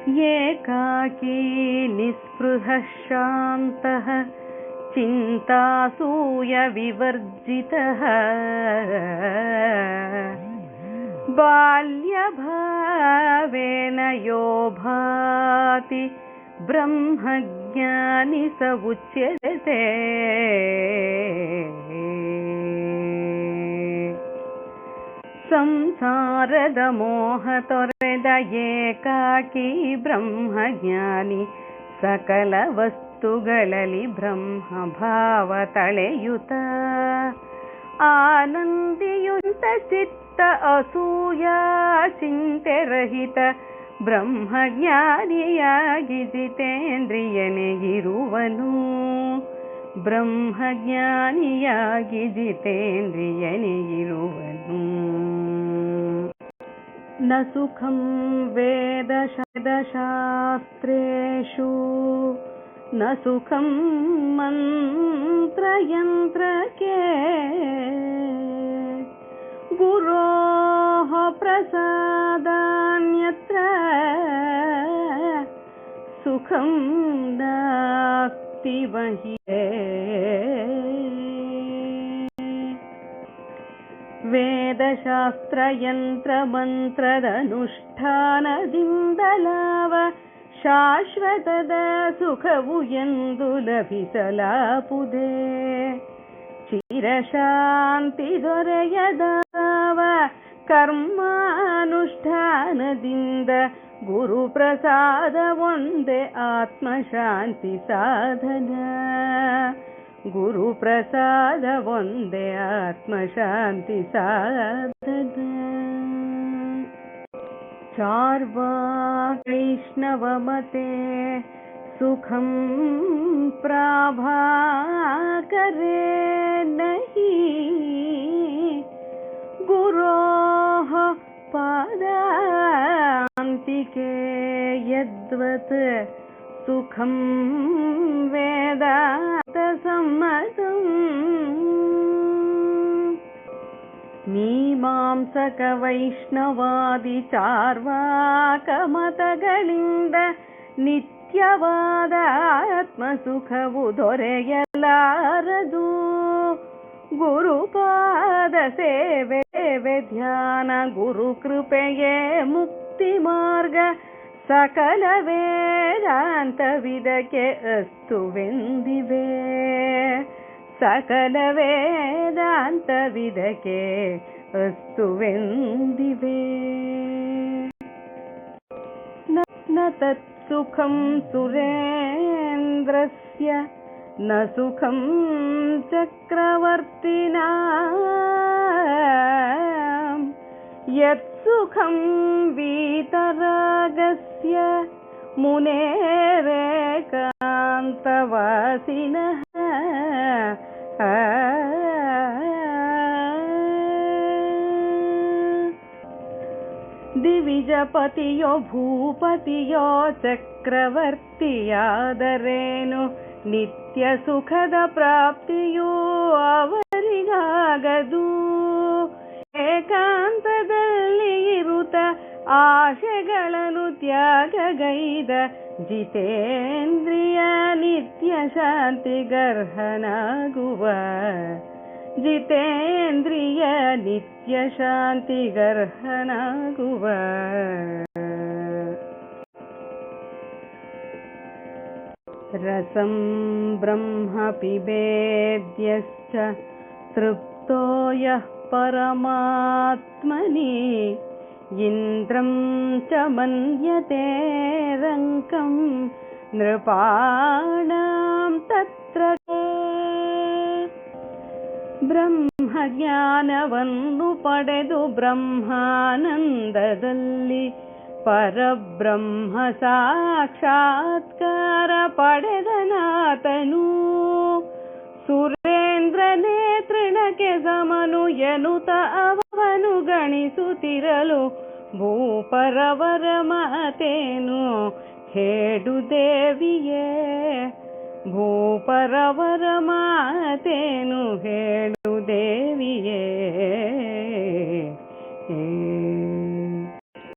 ಏಕಾಕೀ ನಿಸ್ಪೃಹಃ ಶಾಂತಃ ಚಿಂತಾಸೂಯ ವಿವರ್ಜಿತಃ ಬಾಲ್ಯಭಾವೇನ ಯೋ ಭಾತಿ ಬ್ರಹ್ಮಜ್ಞಾನಿ ಸ ಉಚ್ಯತೆ. ಸಂಸಾರದ ಮೋಹ ತೊರೆದ ಏಕಾಕಿ ಬ್ರಹ್ಮಜ್ಞಾನಿ ಸಕಲ ವಸ್ತುಗಳಲ್ಲಿ ಬ್ರಹ್ಮಭಾವ ತಳೆಯುತ್ತ ಆನಂದಿಯುಂತ ಚಿತ್ತ ಅಸೂಯ ಚಿಂತೆರಹಿತ ಬ್ರಹ್ಮಜ್ಞಾನಿಯಾಗಿ ಜಿತೇಂದ್ರಿಯನೇ ಇರುವನು. ಬ್ರಹ್ಮಜ್ಞಾನಿಯಾಗಿ ಜಿತೇಂದ್ರಿಯನೇ ಇರುವನು. ನ ಸುಖಂ ವೇದಶಾಸ್ತ್ರೇಷು ನ ಸುಖಂ ಮಂತ್ರಯಂತ್ರಕ್ಕೆ ಗುರೋಃ ಪ್ರಸಾದಾನ್ಯತ್ರ ಸುಖಂ ನಾಸ್ತಿ ಮಹ್ಯೇ. ವೇದಶಾಸ್ತ್ರಯಂತ್ರ ಮಂತ್ರದ ಅನುಷ್ಠಾನದಿಂದ ಲಾಭ ಶಾಶ್ವತದ ಸುಖವು ಎಂದು ಲಭಿಸಲಾಪುದೇ. ಚಿರಶಾಂತಿ ದೊರೆಯದಾವ ಕರ್ಮಾನುಷ್ಠಾನದಿಂದ ಗುರುಪ್ರಸಾದ ಒಂದೇ ಆತ್ಮಶಾಂತಿ ಸಾಧನ. ಗುರುಪ್ರಸಾದ ಒಂದೇ ಆತ್ಮಶಾಂತಿ ಸಾಧನ. ಚಾರ್ವಾಕೈಷ್ಣವ ಮತೆ ಸುಖಂ ಪ್ರಾಭಾಕರೇ ನಹಿ ಗುರೋಃ ಪಾದಾಂತಿಕೆ ಯದ್ವತ್ ಸುಖಂ ವೇದಾಂತ ಸಮ್ಮತಂ. ಮೀಮಾಂಸಕ ವೈಷ್ಣವಾದಿ ಚಾರ್ವಾಕ ಮತಗಳಿಂದ ನಿತ್ಯವಾದ ಆತ್ಮಸುಖವು ದೊರೆಯಲಾರದು. ಗುರುಪಾದ ಸೇವೆ ಧ್ಯಾನ ಗುರು ಕೃಪೆಯೇ ಮುಕ್ತಿ ಮಾರ್ಗ. ಸಕಲ ವೇದಾಂತವಿದಕ್ಕೆ ಅಸ್ತುವೆಂದಿವೆ. ಸಕಲ ವೇದಾಂತವಿದಕ್ಕೆ ಅಸ್ತುವೆಂದಿವೆ. ನ ತತ್ಸುಖಂ ಸುರೇಂದ್ರಸ್ಯ ನ ಸುಖಂ ಚಕ್ರವರ್ತಿನಾಂ ಯತ್ಸುಖಂ ವೀತರಾಗಸ್ಯ ಮುನೇರೇಕಾಂತವಾಸಿನಃ. ದಿವಿಜಪತಿಯೋ ಭೂಪತಿಯೋ ಚಕ್ರವರ್ತಿಯಾದರೇನು ನಿತ್ಯ ಸುಖದ ಪ್ರಾಪ್ತಿಯೂ ಅವರಿಗಾಗದು. ಏಕಾಂತದಲ್ಲಿ ಇರುತ್ತ ಆಶೆಗಳನ್ನು ತ್ಯಾಗಗೈದ ಜಿತೇಂದ್ರಿಯ ನಿತ್ಯ ಶಾಂತಿಗರ್ಹನಾಗುವ. ಜಿತೇಂದ್ರಿಯ ನಿತ್ಯ ಶಾಂತಿಗರ್ಹನಾಗುವ. ರಸಂ ಬ್ರಹ್ಮ ಪಿಬೇದ್ಯಶ್ಚ ತೃಪ್ತೋ ಯಃ ಪರಮಾತ್ಮನಿ ಇಂದ್ರಂ ಚ ಮನ್ಯತೆ ರಂಕಂ ನೃಪಾಣಾಂ ತತ್ರ. ಬ್ರಹ್ಮಜ್ಞಾನವನ್ನು ಪಡೆದು ಬ್ರಹ್ಮಾನಂದದಲ್ಲಿ ಪರಬ್ರಹ್ಮ ಸಾಕ್ಷಾತ್ಕಾರ ಪಡೆದನಾತನು. ಸುರೇಂದ್ರನೇ ತೃಣಕ್ಕೆ ಸಮನು ಎನ್ನುತ್ತ ಅವನು ಗಣಿಸುತ್ತಿರಲು ಭೂಪರವರ ಮಾತೇನು ಹೇಳು ದೇವಿಯೇ. ಭೂಪರವರ ಮಾತೇನು ಹೇಳು ದೇವಿಯೇ.